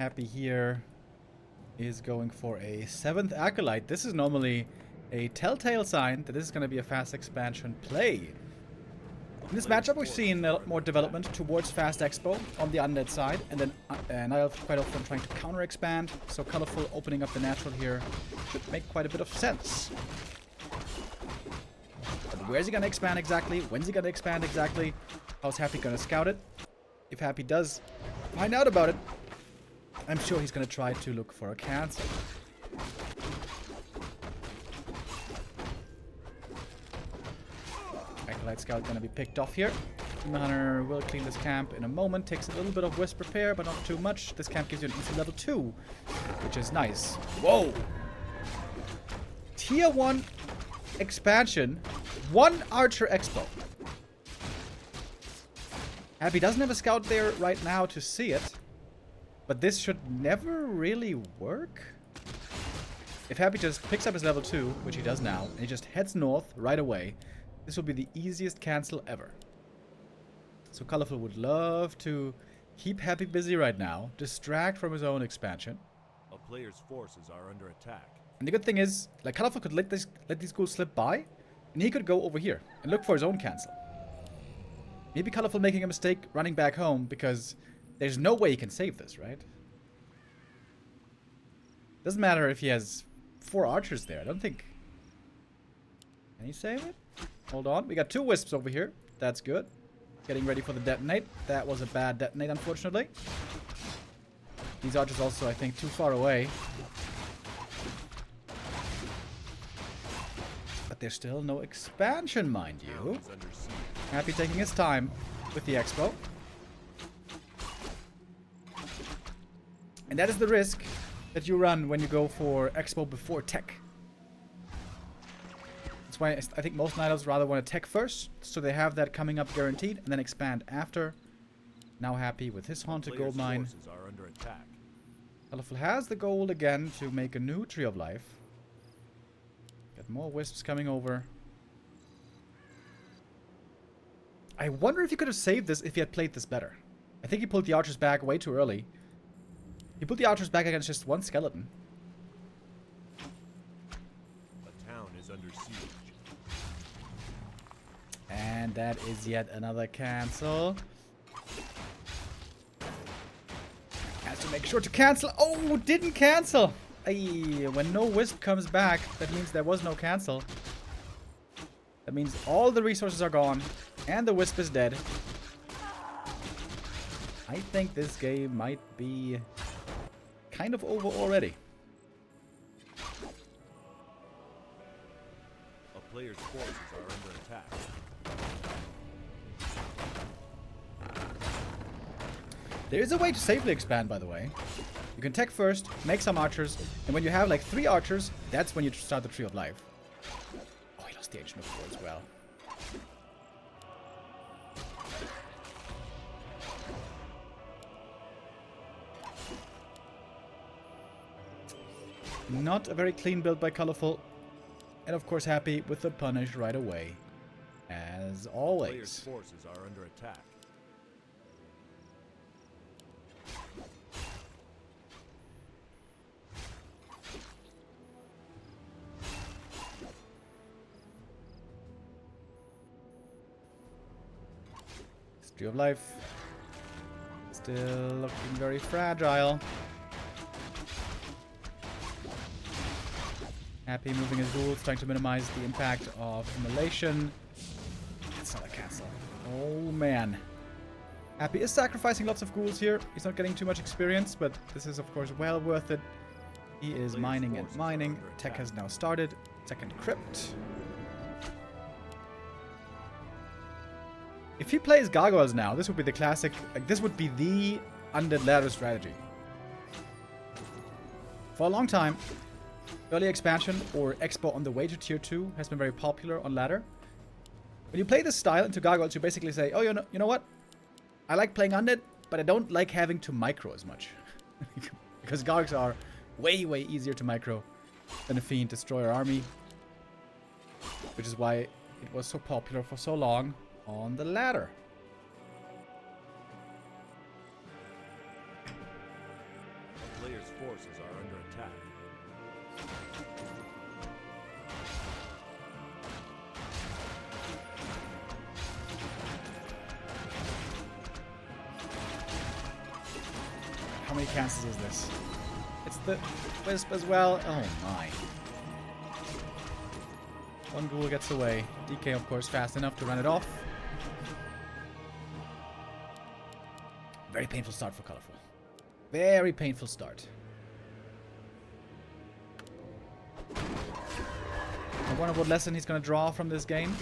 Happy here is going for a 7th Acolyte. This is normally a telltale sign that this is going to be a fast expansion play. In this matchup, we've seen a lot more development towards fast expo on the undead side, and then Niall quite often trying to counter expand, so Colorful opening up the natural here should make quite a bit of sense. But where's he going to expand exactly? When's he going to expand exactly? How's Happy going to scout it? If Happy does find out about it, I'm sure he's going to try to look for a cancel. Acolyte Scout going to be picked off here. Demon Hunter will clean this camp in a moment. Takes a little bit of Wisp repair, but not too much. This camp gives you an easy level 2, which is nice. Whoa! Tier 1 expansion. 1 Archer Expo. Happy doesn't have a scout there right now to see it. But this should never really work. If Happy just picks up his level 2, which he does now, and he just heads north right away, this will be the easiest cancel ever. So Colorful would love to keep Happy busy right now, distract from his own expansion. A player's forces are under attack. And the good thing is, like, Colorful could let these ghouls slip by, and he could go over here and look for his own cancel. Maybe Colorful making a mistake running back home because there's no way he can save this, right? Doesn't matter if he has 4 archers there. I don't think... Can he save it? Hold on. We got 2 wisps over here. That's good. Getting ready for the detonate. That was a bad detonate, unfortunately. These archers also, I think, too far away. But there's still no expansion, mind you. Happy taking his time with the expo. And that is the risk that you run when you go for expo before tech. That's why I think most Nidos rather want to tech first, so they have that coming up guaranteed, and then expand after. Now Happy with his haunted gold mine. Colorful has the gold again to make a new Tree of Life. Got more wisps coming over. I wonder if he could have saved this if he had played this better. I think he pulled the archers back way too early. He put the archers back against just 1 skeleton. A town is under siege. And that is yet another cancel. Has to make sure to cancel. Oh, didn't cancel. Ay, when no wisp comes back, that means there was no cancel. That means all the resources are gone. And the wisp is dead. I think this game might be kind of over already. A player's forces are under attack. There is a way to safely expand, by the way. You can tech first, make some archers, and when you have like 3 archers, that's when you start the Tree of Life. Oh, he lost the Ancient of War as well. Not a very clean build by Colorful. And of course Happy with the punish right away. As always. Players' forces are under attack. Tree of Life. Still looking very fragile. Happy moving his ghouls, trying to minimize the impact of immolation. That's not a castle. Oh man. Happy is sacrificing lots of ghouls here. He's not getting too much experience, but this is of course well worth it. He is mining and mining. Tech has now started. Second crypt. If he plays gargoyles now, this would be the classic, like this would be the undead ladder strategy. For a long time, early expansion or expo on the way to tier 2 has been very popular on ladder. When you play this style into gargoyles, you basically say, oh, you know what? I like playing undead, but I don't like having to micro as much. Because gargoyles are way, way easier to micro than a Fiend Destroyer army. Which is why it was so popular for so long on the ladder. forces are under attack. How many cancels is this? It's the Wisp as well. Oh my. One ghoul gets away. DK, of course, fast enough to run it off. Very painful start for Colorful. Very painful start. I wonder what lesson he's going to draw from this game.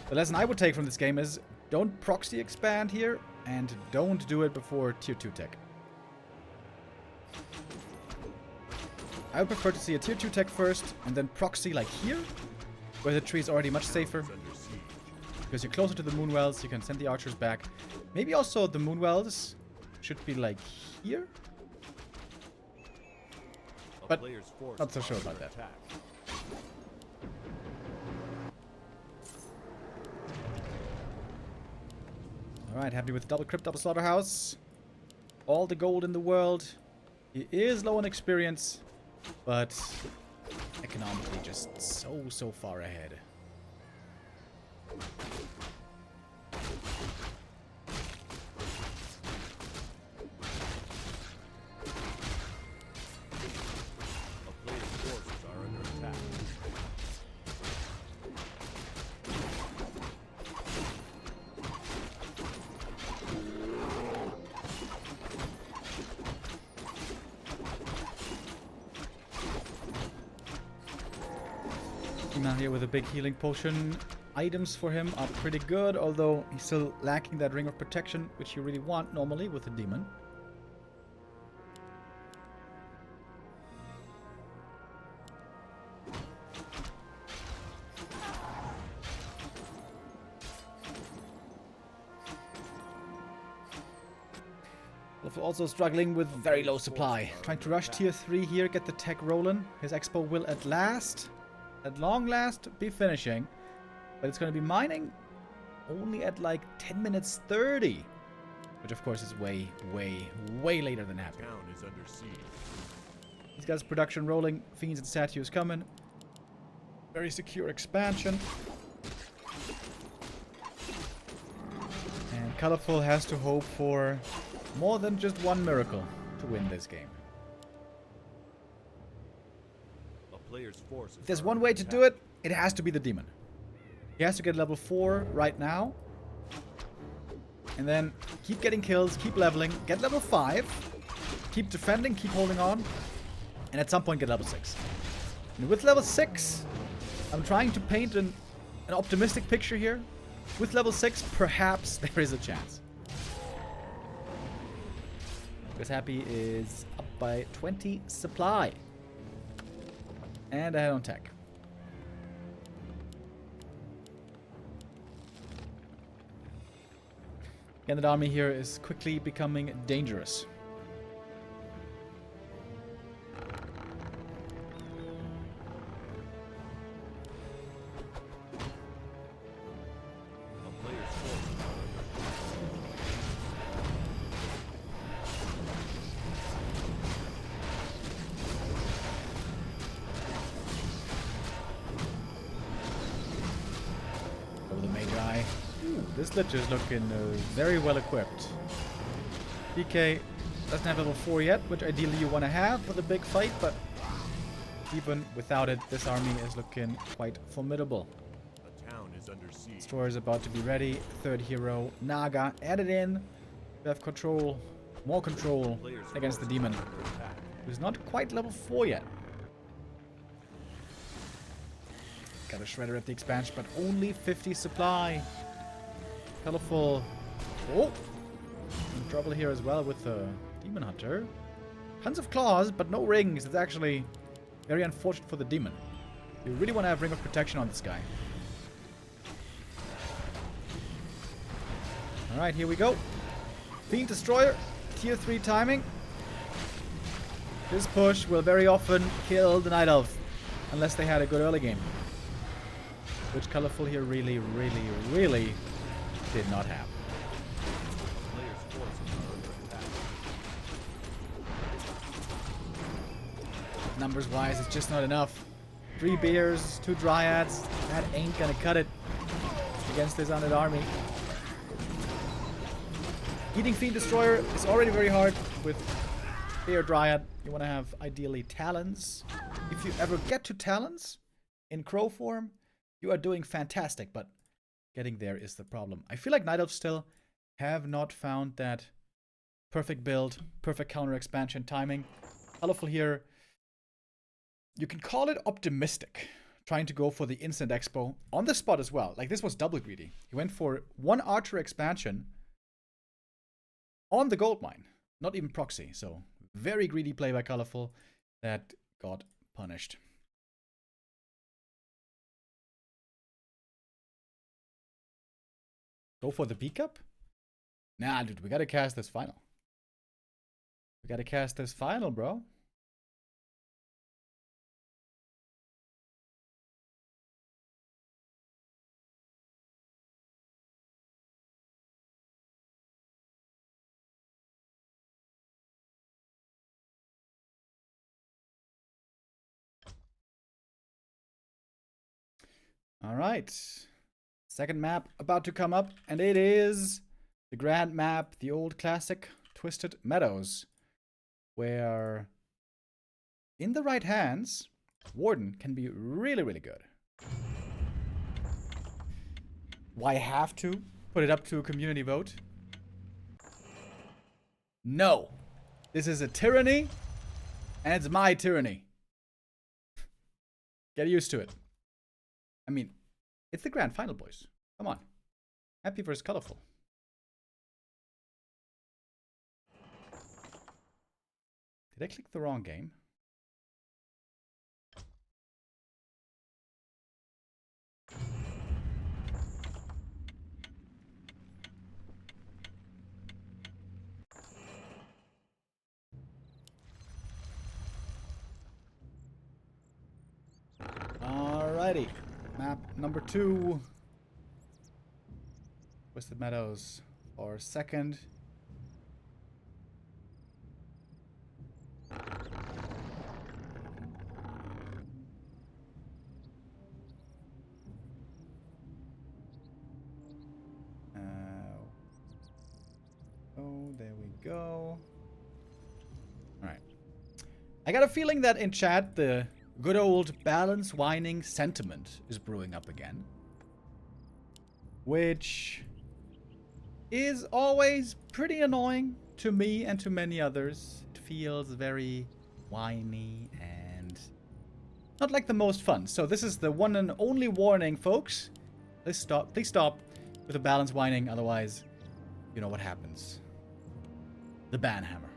The lesson I would take from this game is don't proxy expand here and don't do it before tier 2 tech. I would prefer to see a tier 2 tech first and then proxy like here, where the tree is already much safer. Because you're closer to the moonwells, you can send the archers back. Maybe also the moonwells should be like here. But not so sure about that. Alright, happy with double crypt, double slaughterhouse. All the gold in the world. He is low on experience, but economically just so far ahead. Now here with a big healing potion. Items for him are pretty good, although he's still lacking that ring of protection, which you really want normally with a demon. Also struggling with very low supply. Trying to rush tier 3 here, get the tech rolling. His expo will at long last, be finishing. But it's going to be mining only at like 10 minutes 30. Which of course is way later than happy. Town is under siege. He's got his production rolling. Fiends and statues coming. Very secure expansion. And Colorful has to hope for more than just one miracle to win this game. If there's one way to do it, it has to be the demon. He has to get level 4 right now. And then keep getting kills, keep leveling, get level 5. Keep defending, keep holding on. And at some point get level 6. And with level 6, I'm trying to paint an optimistic picture here. With level 6, perhaps there is a chance. Because Happy is up by 20 supply. And ahead on tech. And the army here is quickly becoming dangerous. This Lich is looking very well equipped. DK doesn't have level 4 yet, which ideally you want to have for the big fight, but even without it, this army is looking quite formidable. The town is under siege. Destroyer is about to be ready. Third hero, Naga, added in. We have control, more control against the demon, who's not quite level 4 yet. Got a Shredder at the expansion, but only 50 supply. Colorful. Oh! In trouble here as well with the Demon Hunter. Tons of claws, but no rings. It's actually very unfortunate for the demon. You really want to have Ring of Protection on this guy. Alright, here we go. Fiend Destroyer. Tier 3 timing. This push will very often kill the Night Elf. Unless they had a good early game. Which Colorful here really did not have. numbers-wise, it's just not enough. 3 bears, 2 dryads. That ain't gonna cut it against this undead army. Eating Fiend Destroyer is already very hard with Bear Dryad. You want to have, ideally, Talons. If you ever get to Talons in Crow form, you are doing fantastic, but getting there is the problem. I feel like Night Elves still have not found that perfect build, perfect counter expansion timing. Colorful here. You can call it optimistic, trying to go for the instant expo on the spot as well. Like, this was double greedy. He went for 1 Archer expansion on the gold mine, not even proxy. So very greedy play by Colorful that got punished. Go for the B cup? Nah, dude, we gotta cast this final. We gotta cast this final, bro. All right. Second map about to come up, and it is the grand map, the old classic, Twisted Meadows, where in the right hands, Warden can be really, really good. Why have to put it up to a community vote? No. This is a tyranny, and it's my tyranny. Get used to it. I mean, it's the grand final, boys. Come on. Happy versus Colorful. Did I click the wrong game? Alrighty. Map number 2. Twisted Meadows for second. Oh, there we go. Alright. I got a feeling that in chat the good old balance whining sentiment is brewing up again. Which is always pretty annoying to me and to many others. It feels very whiny and not like the most fun. So this is the one and only warning, folks. Please stop with the balance whining, otherwise you know what happens. The ban hammer.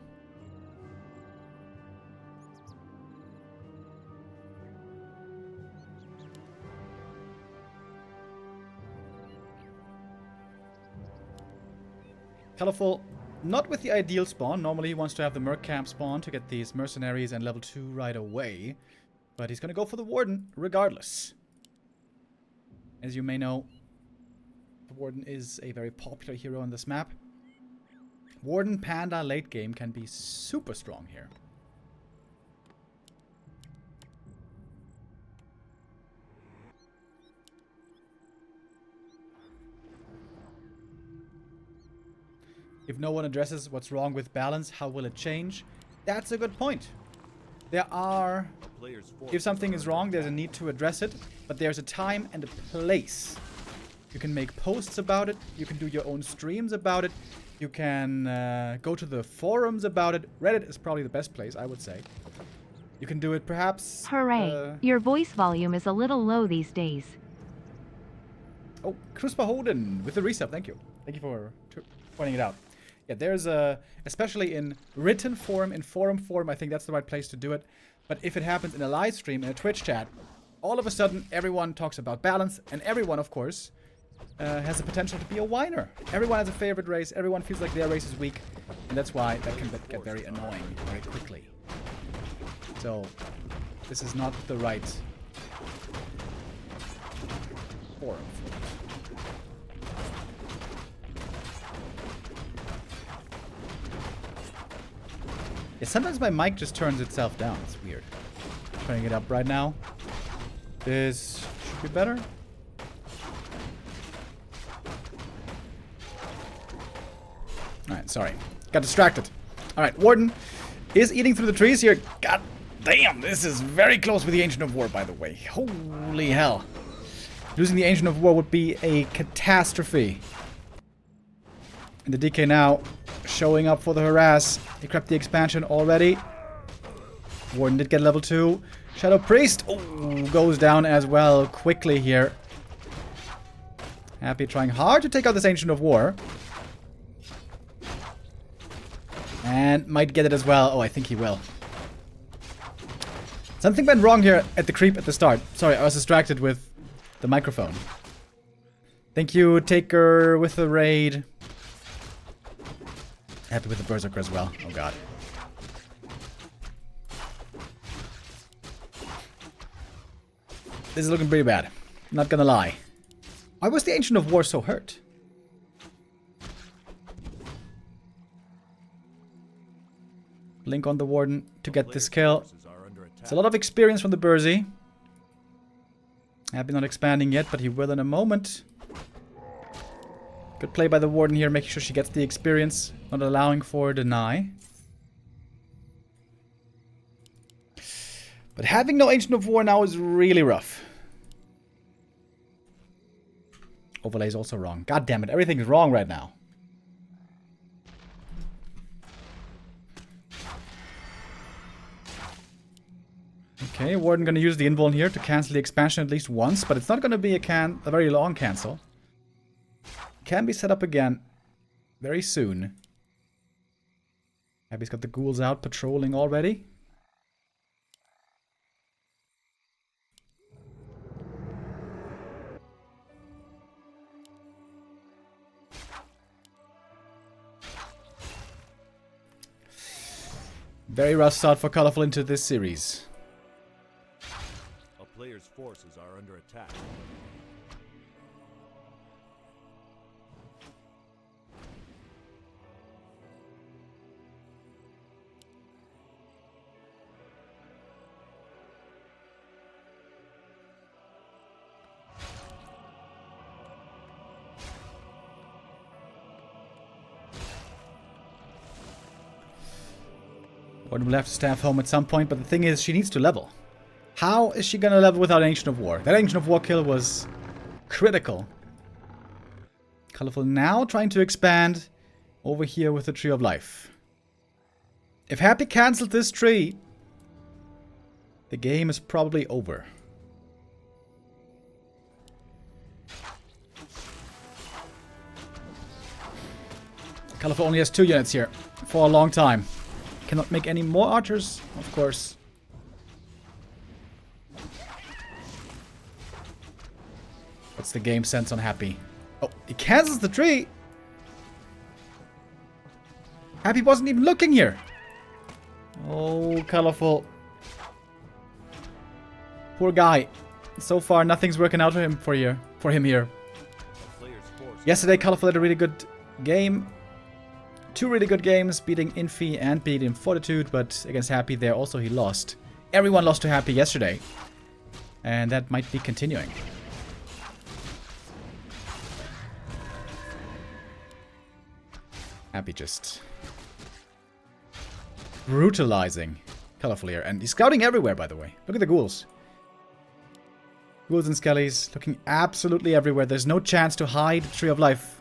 Colorful, not with the ideal spawn. Normally he wants to have the Merc Camp spawn to get these mercenaries and level 2 right away. But he's going to go for the Warden regardless. As you may know, the Warden is a very popular hero on this map. Warden Panda late game can be super strong here. If no one addresses what's wrong with balance, how will it change? That's a good point. There are... If something is wrong, there's a need to address it, but there's a time and a place. You can make posts about it, you can do your own streams about it, you can go to the forums about it. Reddit is probably the best place, I would say. You can do it perhaps... Hooray! Your voice volume is a little low these days. Oh, Kruspa Holden with the resub, thank you. Thank you for pointing it out. Yeah, there's a, especially in written form, in forum form, I think that's the right place to do it. But if it happens in a live stream, in a Twitch chat, all of a sudden everyone talks about balance, and everyone, of course, has the potential to be a whiner. Everyone has a favorite race, everyone feels like their race is weak, and that's why that can get very annoying very quickly. So, this is not the right forum for it. Yeah, sometimes my mic just turns itself down. It's weird. Turning it up right now. This should be better. Alright, sorry. Got distracted. Alright, Warden is eating through the trees here. God damn, this is very close with the Ancient of War, by the way. Holy hell. Losing the Ancient of War would be a catastrophe. And the DK now showing up for the harass. He crept the expansion already. Warden did get level 2. Shadow Priest goes down as well quickly here. Happy trying hard to take out this Ancient of War. And might get it as well. Oh, I think he will. Something went wrong here at the creep at the start. Sorry, I was distracted with the microphone. Thank you, Taker, with the raid. Happy with the Berserker as well. Oh, God. This is looking pretty bad. Not gonna lie. Why was the Ancient of War so hurt? Blink on the Warden to get this kill. It's a lot of experience from the Burzy. Happy not expanding yet, but he will in a moment. Good play by the Warden here, making sure she gets the experience. Not allowing for a deny. But having no Ancient of War now is really rough. Overlay is also wrong. God damn it, everything is wrong right now. Okay, Warden gonna use the invuln here to cancel the expansion at least once, but it's not gonna be a very long cancel. Can be set up again very soon. Abby's got the ghouls out patrolling already. Very rough start for Colorful into this series. A player's forces are under attack. Warden will have to staff home at some point, but the thing is, she needs to level. How is she gonna level without Ancient of War? That Ancient of War kill was critical. Colorful now trying to expand over here with the Tree of Life. If Happy cancelled this tree, the game is probably over. Colorful only has 2 units here for a long time. Cannot make any more archers, of course. What's the game sense on Happy? Oh, he cancels the tree! Happy wasn't even looking here! Oh, Colorful. Poor guy. So far, nothing's working out for him here. Yesterday, Colorful had a really good game. 2 really good games, beating Infi and beating Fortitude, but against Happy there also he lost. Everyone lost to Happy yesterday. And that might be continuing. Happy just brutalizing Colorful here. And he's scouting everywhere, by the way. Look at the ghouls. Ghouls and skellies looking absolutely everywhere. There's no chance to hide Tree of Life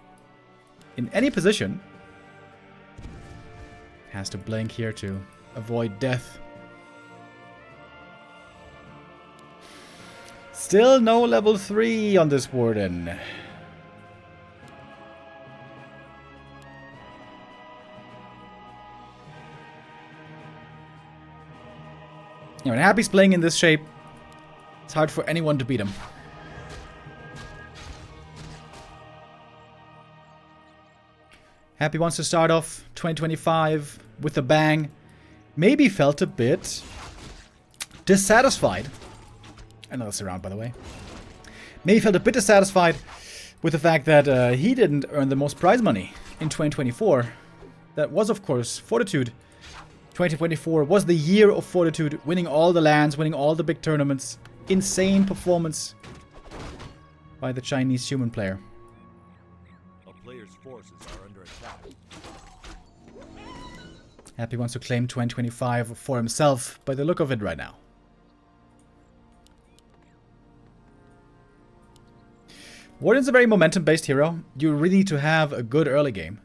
in any position. Has to blink here to avoid death. Still no level 3 on this Warden. Yeah, when Happy's playing in this shape, it's hard for anyone to beat him. Happy wants to start off 2025 with a bang. Maybe felt a bit dissatisfied. Another surround, by the way. Maybe felt a bit dissatisfied with the fact that he didn't earn the most prize money in 2024. That was, of course, Fortitude 2024 was the year of Fortitude, winning all the lands, winning all the big tournaments. Insane performance by the Chinese human player. A player's forces are under attack. Happy wants to claim 2025 for himself by the look of it right now. Warden's a very momentum-based hero. You really need to have a good early game.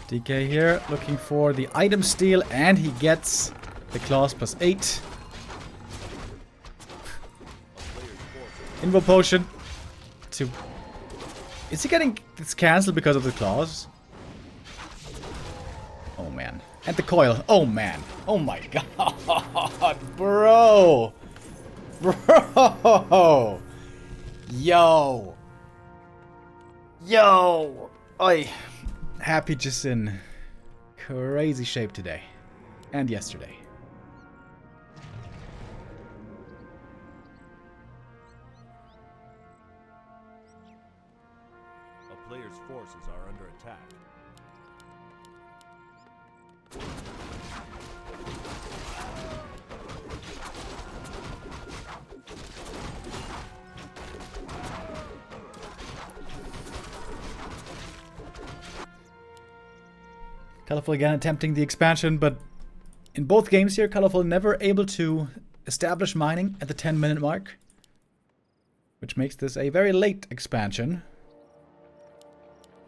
DK here, looking for the item steal, and he gets the claws +8. Invo potion. Is he getting this cancelled because of the claws? Oh man. And the coil. Oh man. Oh my god. Bro. Bro. Yo. Yo. Oi. Happy just in crazy shape today. And yesterday. A player's forces are under attack. Colorful again attempting the expansion, but in both games here, Colorful never able to establish mining at the 10-minute mark, which makes this a very late expansion.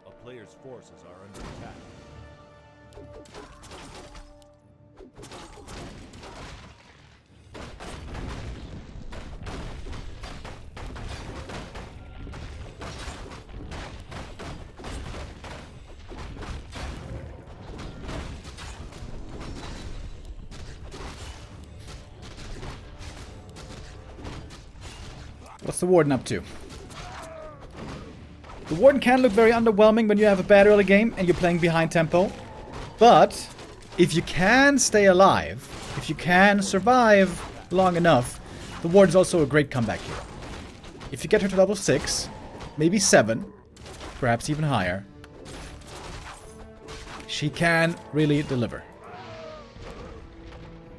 A player's forces are under attack. What's the Warden up to? The Warden can look very underwhelming when you have a bad early game and you're playing behind tempo. But if you can stay alive, if you can survive long enough, the Warden's also a great comeback hero. If you get her to level 6, maybe 7, perhaps even higher, she can really deliver.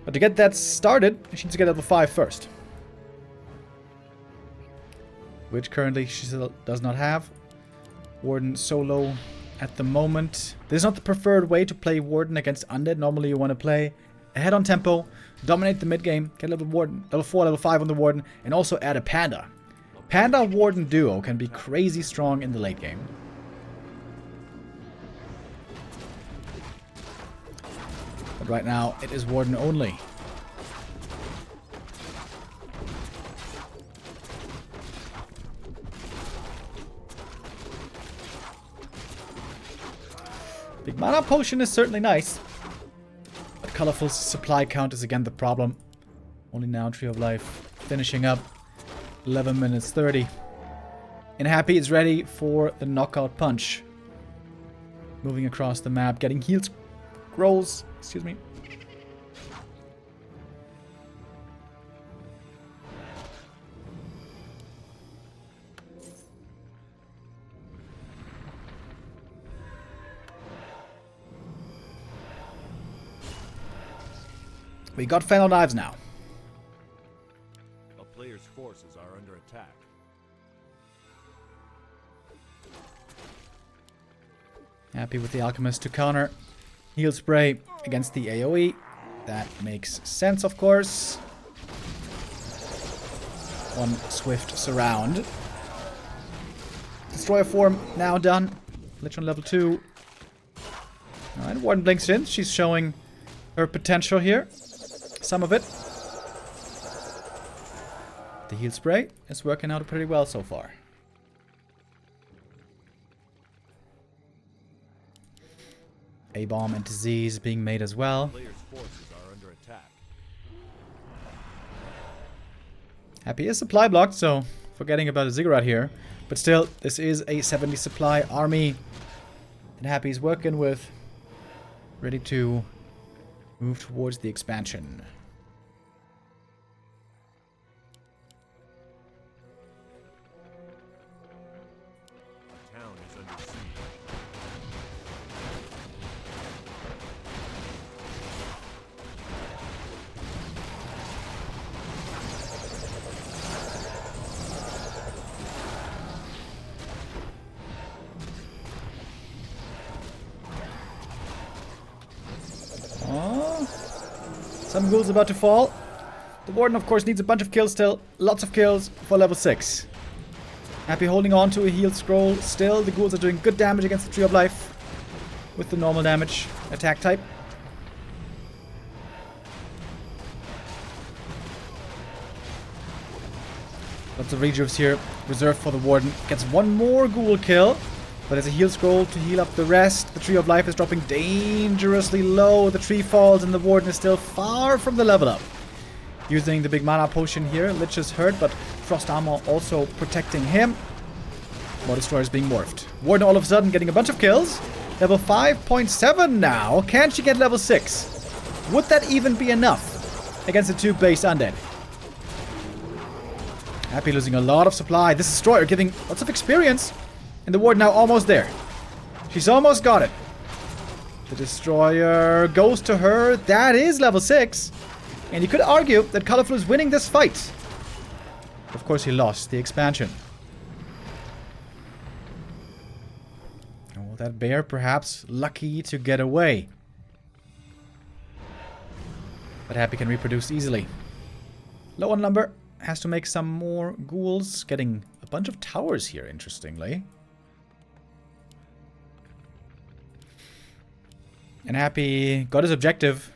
But to get that started, she needs to get level 5 first. Which currently she still does not have. Warden solo at the moment. This is not the preferred way to play Warden against Undead. Normally you want to play ahead on tempo, dominate the mid game, get level 4, level 5 on the Warden, and also add a Panda. Panda Warden duo can be crazy strong in the late game. But right now it is Warden only. Big mana potion is certainly nice, but Colorful's supply count is again the problem. Only now Tree of Life finishing up 11 minutes 30. And Happy is ready for the knockout punch. Moving across the map, getting healed scrolls. Excuse me. We got Fennel Knives now. A player's forces are under attack. Happy with the Alchemist to counter Heal Spray against the AoE. That makes sense, of course. One swift surround. Destroyer form now done. Lich on level 2. Alright, Warden blinks in. She's showing her potential here. Some of it. The heal spray is working out pretty well so far. A-bomb and disease being made as well. Player's forces are under attack. Happy is supply blocked, so forgetting about a ziggurat here. But still, this is a 70 supply army that Happy is working with. Ready to move towards the expansion. A town is under siege. Oh, some ghouls about to fall. The Warden, of course, needs a bunch of kills still. Lots of kills for level 6. Happy holding on to a healed scroll. Still, the ghouls are doing good damage against the Tree of Life with the normal damage attack type. Lots of rejuves here, reserved for the Warden. Gets one more ghoul kill, but there's a heal scroll to heal up the rest. The Tree of Life is dropping dangerously low. The tree falls and the Warden is still far from the level up. Using the big mana potion here. Lich is hurt, but Frost Armor also protecting him. More Destroyers being morphed. Warden all of a sudden getting a bunch of kills. Level 5.7 now. Can she get level 6? Would that even be enough against the 2 base undead? Happy losing a lot of supply. This Destroyer giving lots of experience. And the Warden now almost there. She's almost got it. The Destroyer goes to her. That is level 6. And you could argue that Colorful is winning this fight. Of course, he lost the expansion. Oh, that bear perhaps lucky to get away. But Happy can reproduce easily. Low on lumber. Has to make some more ghouls. Getting a bunch of towers here, interestingly. And Happy got his objective.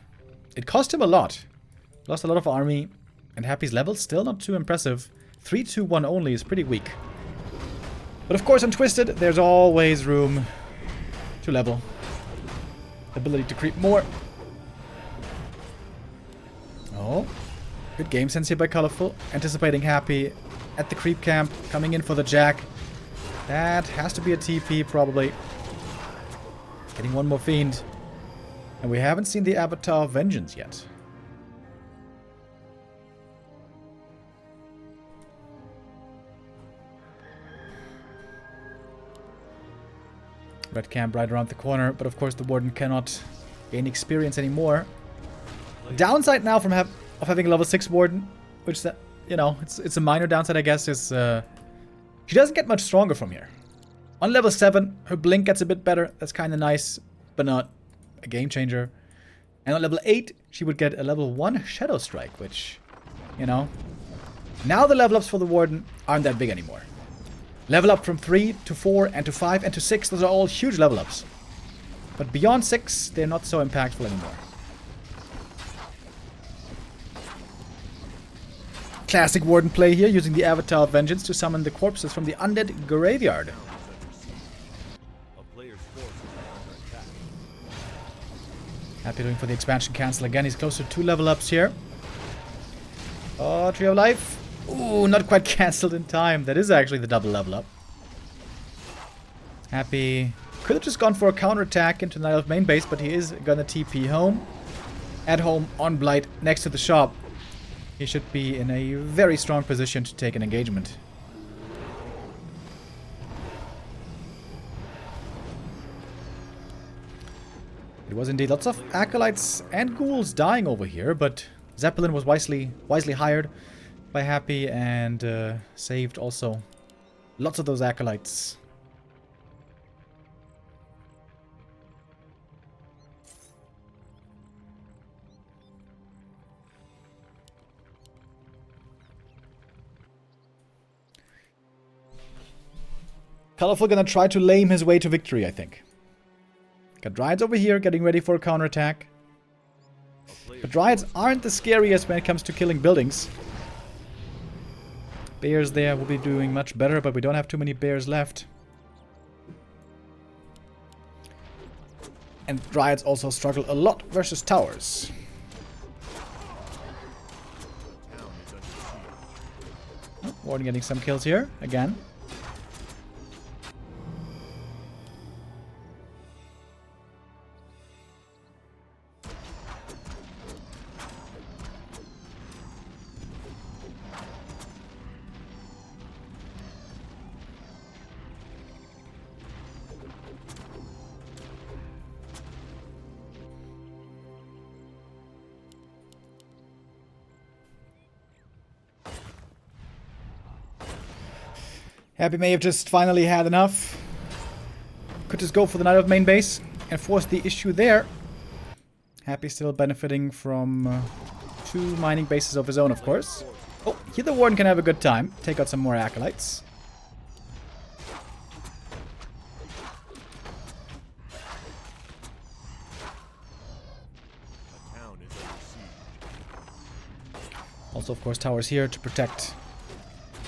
It cost him a lot. Lost a lot of army. And Happy's level still not too impressive. 3-2-1 only is pretty weak. But of course on Twisted, there's always room to level. Ability to creep more. Oh. Good game sense here by Colorful. Anticipating Happy at the creep camp. Coming in for the jack. That has to be a TP probably. Getting one more fiend. And we haven't seen the Avatar of Vengeance yet. Red camp right around the corner, but of course the Warden cannot gain experience anymore. Downside now from having a level 6 Warden, which, you know, it's a minor downside I guess, is she doesn't get much stronger from here. On level 7, her blink gets a bit better. That's kind of nice, but not a game changer. And on level 8, she would get a level 1 Shadow Strike, which, you know, now the level ups for the Warden aren't that big anymore. Level up from 3 to 4 and to 5 and to 6, those are all huge level ups. But beyond 6, they're not so impactful anymore. Classic Warden play here, using the Avatar of Vengeance to summon the corpses from the undead graveyard. A player's forces are under attack. Happy doing for the expansion cancel again. He's close to 2 level ups here. Oh, Tree of Life. Ooh, not quite cancelled in time. That is actually the double level up. Happy could have just gone for a counterattack into Night Elf main base, but he is gonna TP home. At home on Blight next to the shop. He should be in a very strong position to take an engagement. It was indeed lots of acolytes and ghouls dying over here, but Zeppelin was wisely hired by Happy and saved also lots of those acolytes. Colorful gonna try to lame his way to victory, I think. Got Dryads over here getting ready for a counterattack. But Dryads aren't the scariest when it comes to killing buildings. Bears there will be doing much better, but we don't have too many bears left. And Dryads also struggle a lot versus towers. Oh, Warden getting some kills here, again. Happy may have just finally had enough. Could just go for the Knight of main base and force the issue there. Happy still benefiting from 2 mining bases of his own, of course. Oh, here the Warden can have a good time. Take out some more Acolytes. Also, of course, towers here to protect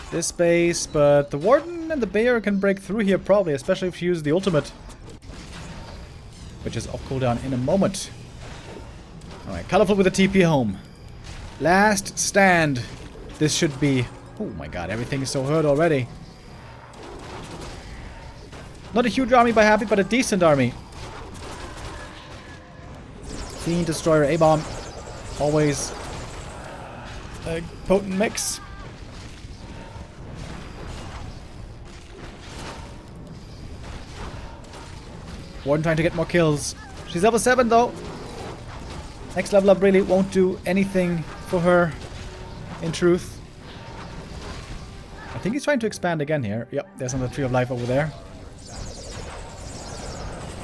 this base, but the Warden and the Bear can break through here probably, especially if you use the ultimate, which is off cooldown in a moment. Alright, Colorful with a TP home. Last stand. This should be... Oh my god, everything is so hurt already. Not a huge army by Happy, but a decent army. Fiend, Destroyer, A-Bomb. Always a potent mix. Warden trying to get more kills. She's level 7 though. Next level up really won't do anything for her, in truth. I think he's trying to expand again here. Yep, there's another Tree of Life over there.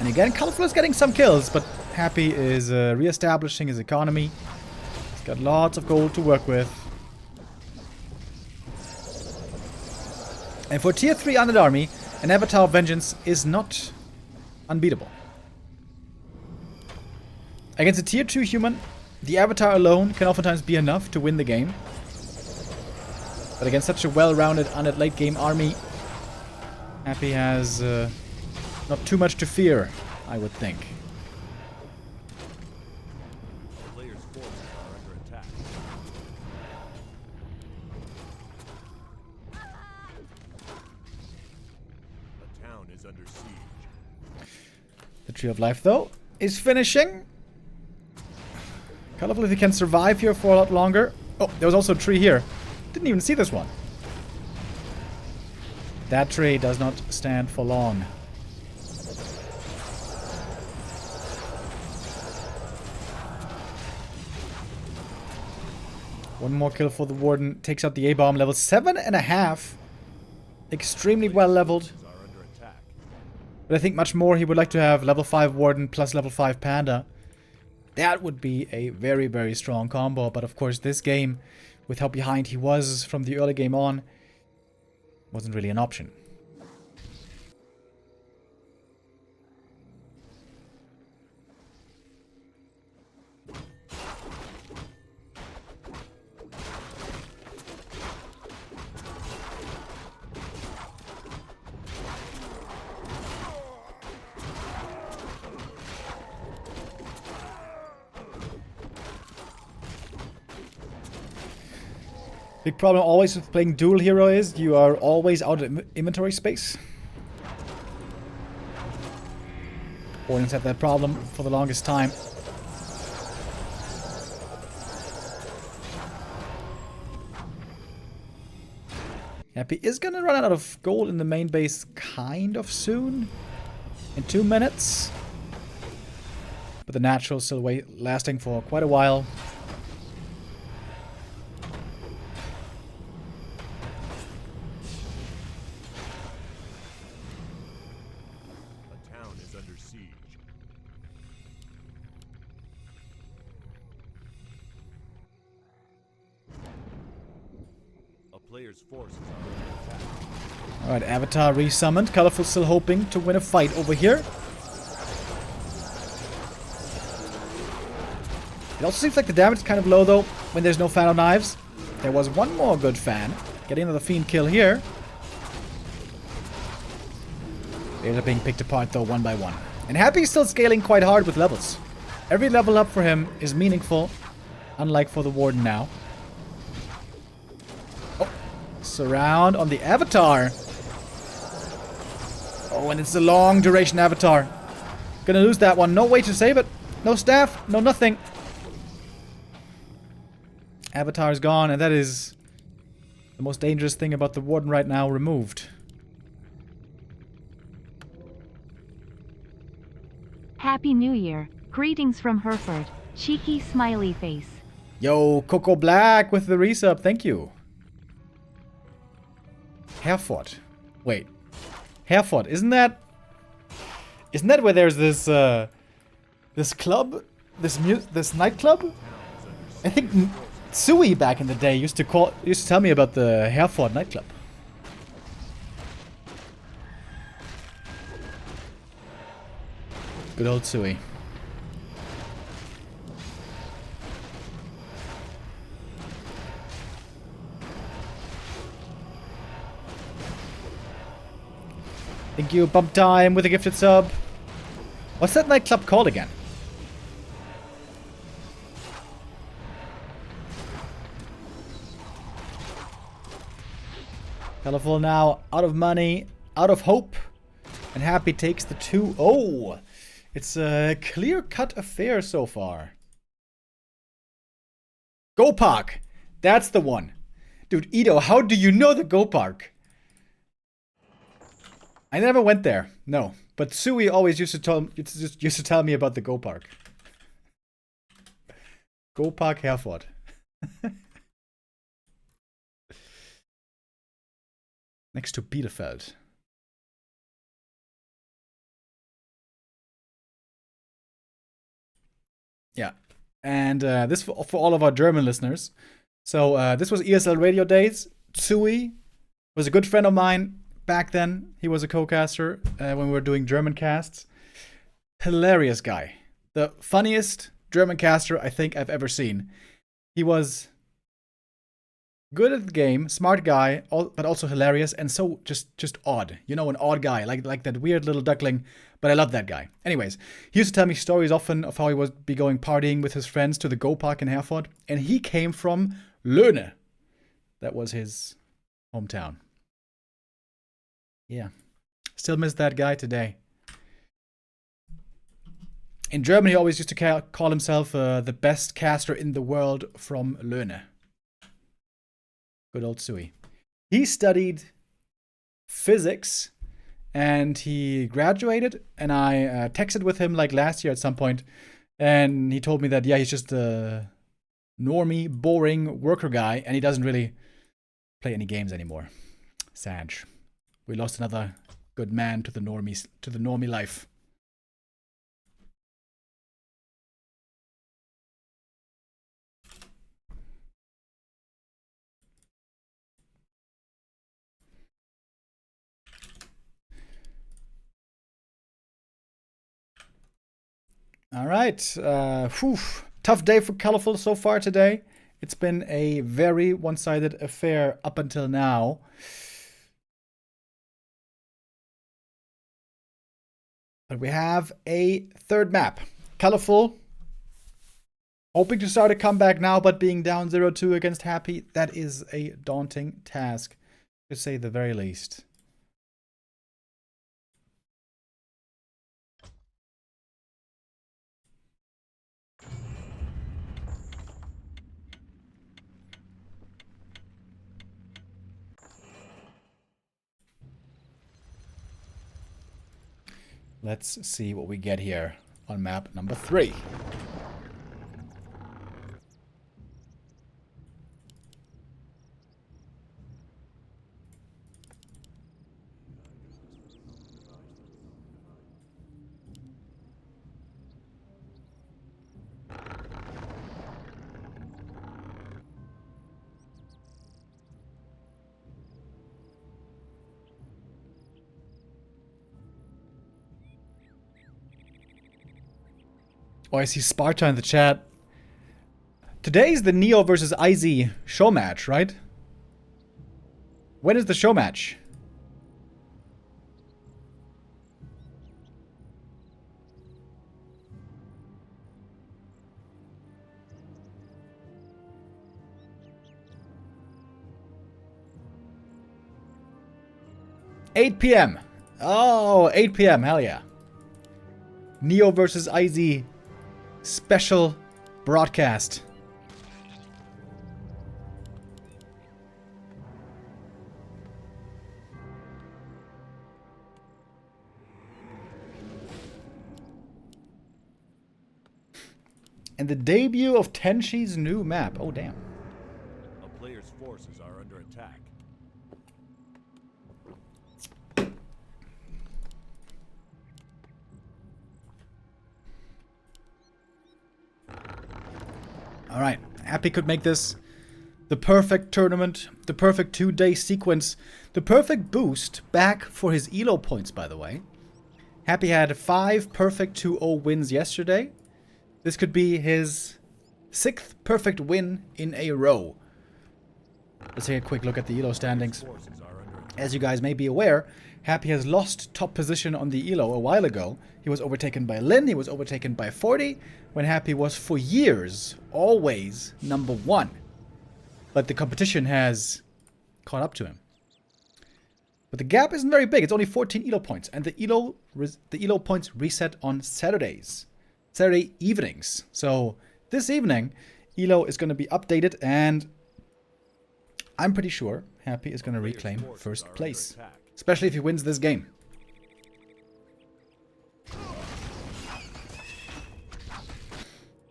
And again, Colorful is getting some kills, but Happy is re-establishing his economy. He's got lots of gold to work with. And for tier 3 Undead Army, an Avatar of Vengeance is not unbeatable. Against a tier 2 human, the Avatar alone can oftentimes be enough to win the game. But against such a well-rounded Undead late game army, Happy has not too much to fear, I would think. Players' forces are under attack. The town is under siege. The Tree of Life, though, is finishing. Colorful if he can survive here for a lot longer. Oh, there was also a tree here. Didn't even see this one. That tree does not stand for long. One more kill for the Warden. Takes out the A-Bomb. Level 7.5. Extremely well leveled. But I think much more he would like to have level 5 Warden plus level 5 Panda. That would be a very, very strong combo. But of course this game, with how behind he was from the early game on, wasn't really an option. Big problem always with playing dual hero is you are always out of inventory space. Wardens had that problem for the longest time. Happy is gonna run out of gold in the main base kind of soon. In 2 minutes. But the natural still lasting for quite a while. Players' forces are under attack. Alright, Avatar resummoned. Colorful still hoping to win a fight over here. It also seems like the damage is kind of low though when there's no fan of knives. There was one more good fan. Getting another fiend kill here. They are being picked apart though one by one. And Happy is still scaling quite hard with levels. Every level up for him is meaningful, unlike for the Warden now. Surround on the Avatar. Oh, and it's a long duration Avatar. Gonna lose that one. No way to save it. No staff. No nothing. Avatar is gone, and that is the most dangerous thing about the Warden right now removed. Happy New Year. Greetings from Hereford. Cheeky smiley face. Yo, Coco Black with the resub. Thank you. Hereford. Wait. Hereford, isn't that where there's this this club, this nightclub? I think Sui back in the day used to tell me about the Hereford nightclub. Good old Sui. Thank you, Bump Time, with a gifted sub. What's that nightclub called again? Colorful now, out of money, out of hope, and Happy takes the 2-0. It's a clear-cut affair so far. Go Park! That's the one. Dude, Ito, how do you know the Go Park? I never went there, no. But Sui always used to tell me about the Go Park. Go Park Hereford. Next to Bielefeld. Yeah. And this for all of our German listeners. So this was ESL Radio Days. Sui was a good friend of mine. Back then, he was a co-caster when we were doing German casts. Hilarious guy. The funniest German caster I think I've ever seen. He was good at the game, smart guy, but also hilarious and so just odd. You know, an odd guy, like that weird little duckling. But I love that guy. Anyways, he used to tell me stories often of how he would be going partying with his friends to the Go Park in Herford. And he came from Löhne. That was his hometown. Yeah. Still miss that guy today. In Germany, he always used to call himself the best caster in the world from Löhne. Good old Sui. He studied physics and he graduated. And I texted with him like last year at some point. And he told me that, yeah, he's just a normie, boring worker guy. And he doesn't really play any games anymore. Sad. We lost another good man to the normie life. All right. Tough day for Colorful so far today. It's been a very one-sided affair up until now. But we have a third map. Colorful. Hoping to start a comeback now, but being down 0-2 against Happy, that is a daunting task, to say the very least. Let's see what we get here on map number 3. Oh, I see Sparta in the chat. Today is the Neo versus IZ show match, right? When is the show match? $8 p.m. Oh, 8 p.m. Hell yeah. Neo versus IZ special broadcast. And the debut of Tenshi's new map. Oh, damn. A player's forces are under attack. Alright, Happy could make this the perfect tournament, the perfect 2-day sequence, the perfect boost back for his elo points, by the way. Happy had 5 perfect 2-0 wins yesterday. This could be his 6th perfect win in a row. Let's take a quick look at the elo standings. As you guys may be aware, Happy has lost top position on the elo a while ago. He was overtaken by Lin, he was overtaken by 40, when Happy was for years always number 1. But the competition has caught up to him. But the gap isn't very big. It's only 14 elo points. And the elo points reset on Saturdays. Saturday evenings. So this evening, elo is going to be updated. And I'm pretty sure Happy is going to reclaim first place. Especially if he wins this game.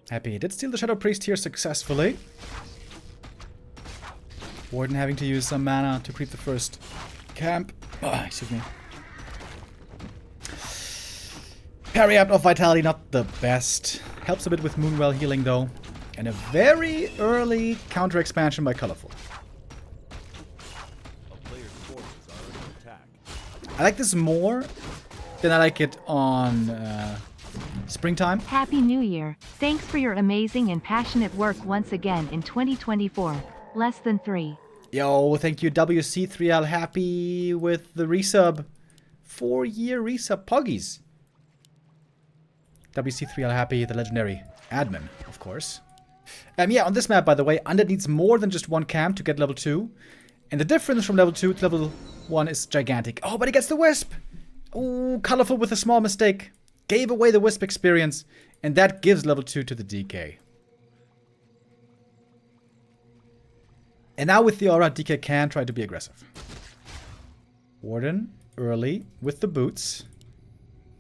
Happy did steal the Shadow Priest here successfully. Warden having to use some mana to creep the first camp. Oh, excuse me. Parry out of Vitality, not the best. Helps a bit with Moonwell healing though. And a very early counter expansion by Colorful. I like this more than I like it on Springtime. Happy New Year. Thanks for your amazing and passionate work once again in 2024. Less than 3. Yo, thank you WC3. Happy with the resub. 4-year resub. Poggies. WC3 Happy, the legendary admin, of course. Yeah, on this map, by the way, Undead needs more than just one camp to get level 2. And the difference from level 2 to level 1 is gigantic. Oh, but he gets the Wisp. Ooh, Colorful with a small mistake. Gave away the Wisp experience. And that gives level 2 to the DK. And now with the aura, DK can try to be aggressive. Warden early with the boots.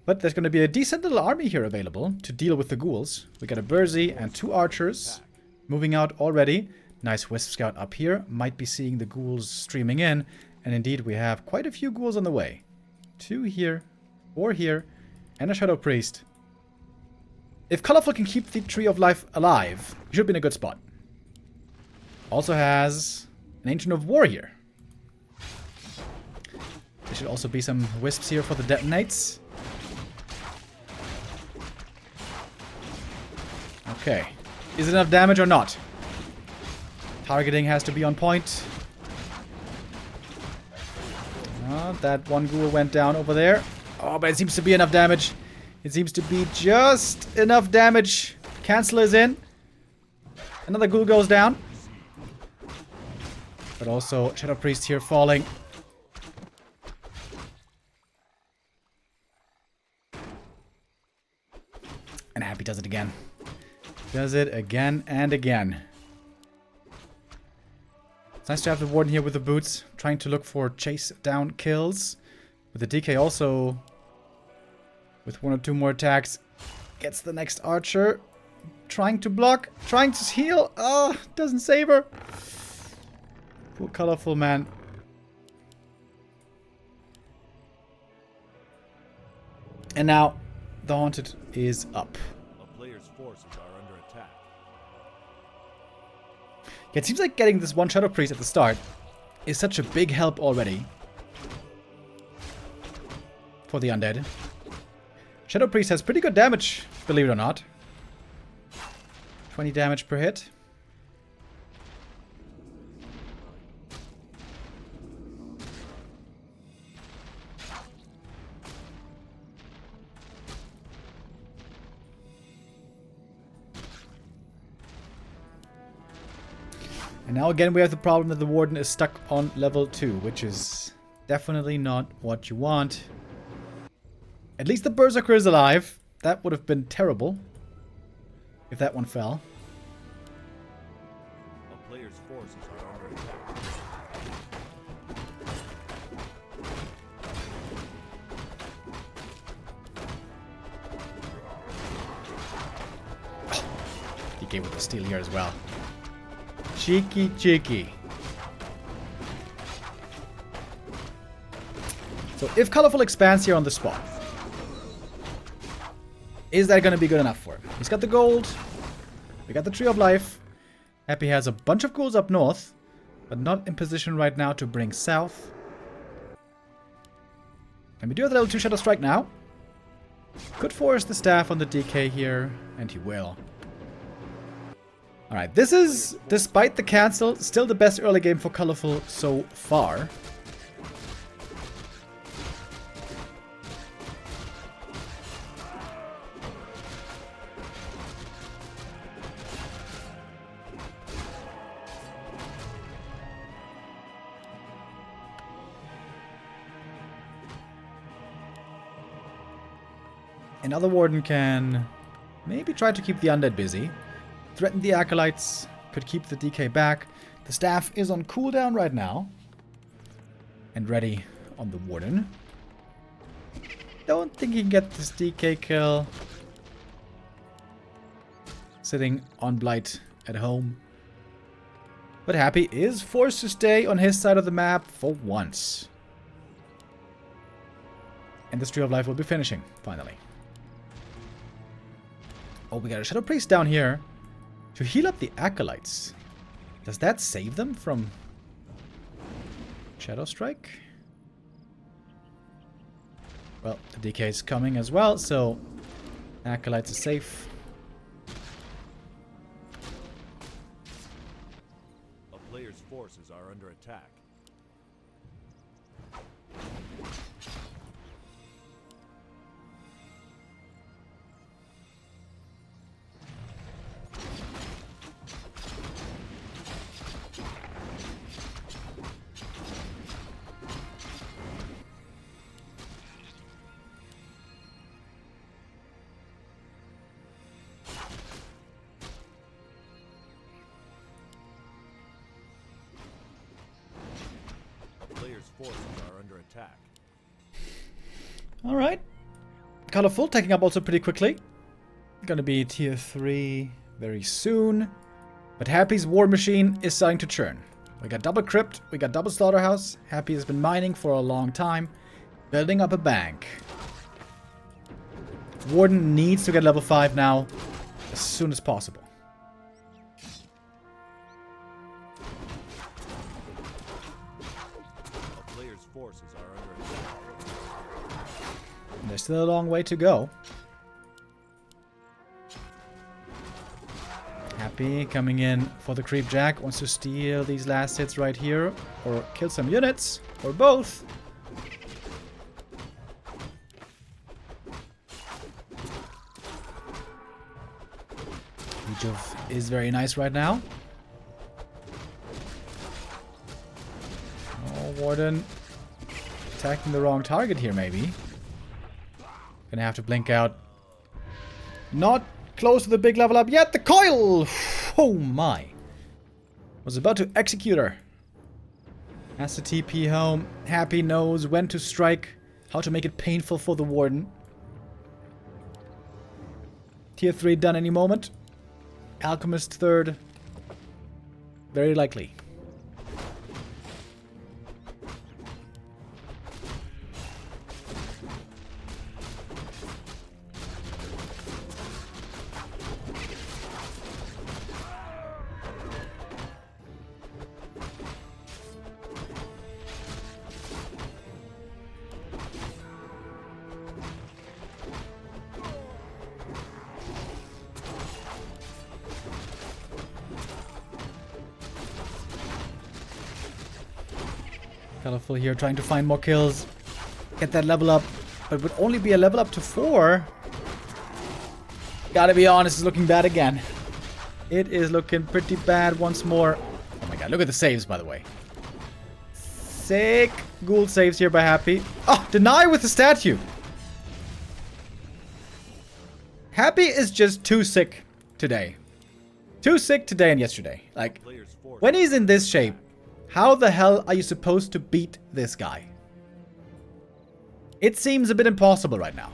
But there's going to be a decent little army here available to deal with the ghouls. We got a Burzy and 2 archers moving out already. Nice Wisp Scout up here. Might be seeing the ghouls streaming in. And indeed, we have quite a few ghouls on the way. 2 here, 4 here, and a Shadow Priest. If Colorful can keep the Tree of Life alive, he should be in a good spot. Also has an Ancient of War here. There should also be some Wisps here for the detonates. Okay. Is it enough damage or not? Targeting has to be on point. That one ghoul went down over there. Oh, but it seems to be enough damage. It seems to be just enough damage. Cancel is in. Another ghoul goes down. But also Shadow Priest here falling. And Happy does it again. Does it again and again. It's nice to have the Warden here with the boots, trying to look for chase down kills. With the DK also, with 1 or 2 more attacks, gets the next archer. Trying to block, trying to heal. Oh, doesn't save her. Poor Colorful, man. And now, the Haunted is up. A player's forces are under attack. Yeah, it seems like getting this one Shadow Priest at the start is such a big help already. For the Undead. Shadow Priest has pretty good damage, believe it or not. 20 damage per hit. And now again we have the problem that the Warden is stuck on level 2, which is definitely not what you want. At least the Berserker is alive. That would have been terrible if that one fell. A player's forces are under attack. DK with the steal here as well. Cheeky, cheeky. So if Colorful expands here on the spot, is that going to be good enough for him? He's got the gold. We got the Tree of Life. Happy has a bunch of ghouls up north, but not in position right now to bring south. And we do have the level 2 Shadow Strike now. Could force the staff on the DK here, and he will. Alright, this is, despite the cancel, still the best early game for Colorful so far. Another Warden can maybe try to keep the Undead busy. Threaten the Acolytes. Could keep the DK back. The staff is on cooldown right now. And ready on the Warden. Don't think he can get this DK kill. Sitting on Blight at home. But Happy is forced to stay on his side of the map for once. And this Tree of Life will be finishing, finally. Oh, we got a Shadow Priest down here to heal up the Acolytes. Does that save them from Shadow Strike? Well, the DK is coming as well, so Acolytes are safe. A player's forces are under attack. Forces are under attack. Alright. Colorful taking up also pretty quickly. Gonna be tier 3 very soon. But Happy's War Machine is starting to churn. We got double Crypt, we got double Slaughterhouse. Happy has been mining for a long time. Building up a bank. Warden needs to get level 5 now. As soon as possible. Forces are under attack. There's still a long way to go. Happy coming in for the Creep Jack. Wants to steal these last hits right here. Or kill some units. Or both. Ejov is very nice right now. Oh, Warden. Attacking the wrong target here, maybe. Gonna have to blink out. Not close to the big level up yet. The coil! Oh my. Was about to execute her. Has to TP home. Happy knows when to strike. How to make it painful for the Warden. Tier 3 done any moment. Alchemist third. Very likely. Colorful here, trying to find more kills. Get that level up. But it would only be a level up to 4. Gotta be honest, it's looking bad again. It is looking pretty bad once more. Oh my god, look at the saves, by the way. Sick ghoul saves here by Happy. Oh, deny with the statue. Happy is just too sick today. Too sick today and yesterday. Like, when he's in this shape, how the hell are you supposed to beat this guy? It seems a bit impossible right now.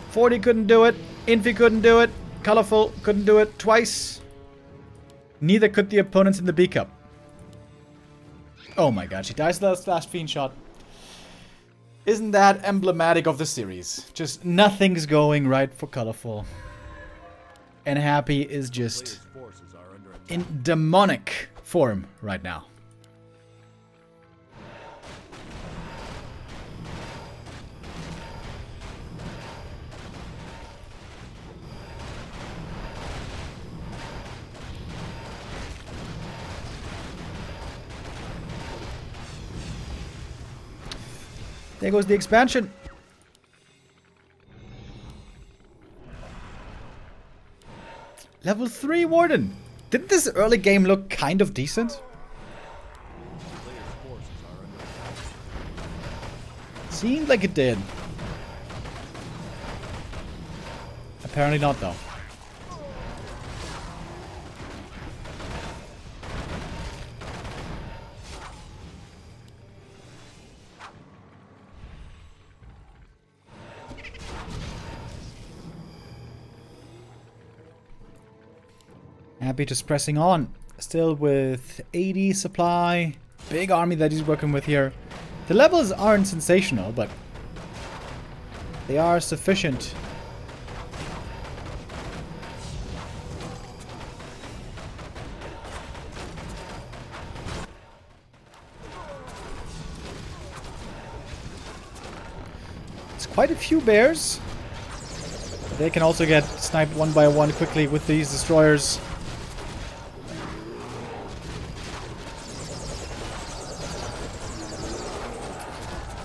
Forty couldn't do it. Infi couldn't do it. Colorful couldn't do it twice. Neither could the opponents in the B Cup. Oh my god, she dies to the last fiend shot. Isn't that emblematic of the series? Just nothing's going right for Colorful. And Happy is just Players' forces are under attack. in demonic form right now. There goes the expansion. Level 3 Warden. Didn't this early game look kind of decent? Players' forces are under attack. Seemed like it did. Apparently not, though. Happy just pressing on. Still with 80 supply. Big army that he's working with here. The levels aren't sensational, but they are sufficient. It's quite a few bears. They can also get sniped one by one quickly with these destroyers.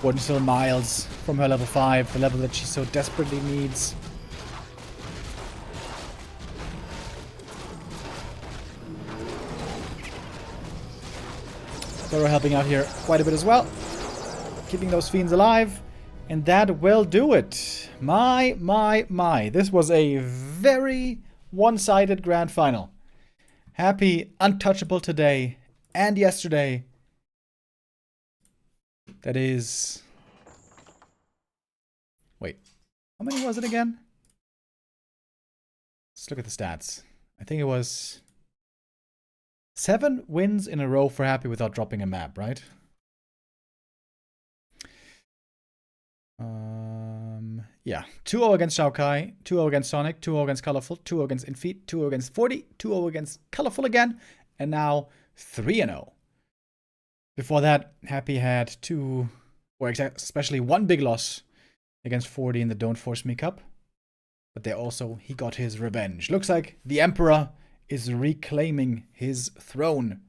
Warden still miles from her level 5, the level that she so desperately needs. Thorough helping out here quite a bit as well. Keeping those fiends alive. And that will do it. My. This was a very one-sided grand final. Happy untouchable today and yesterday. That is... Wait. How many was it again? Let's look at the stats. I think it was 7 wins in a row for Happy without dropping a map, right? Yeah. 2-0 against Shao Kai, 2-0 against Sonic, 2-0 against Colorful, 2-0 against Infeed, 2-0 against 40, 2-0 against Colorful again, and now 3-0. Before that, Happy had 2, or especially 1 big loss against 40 in the Don't Force Me Cup. But there also, he got his revenge. Looks like the Emperor is reclaiming his throne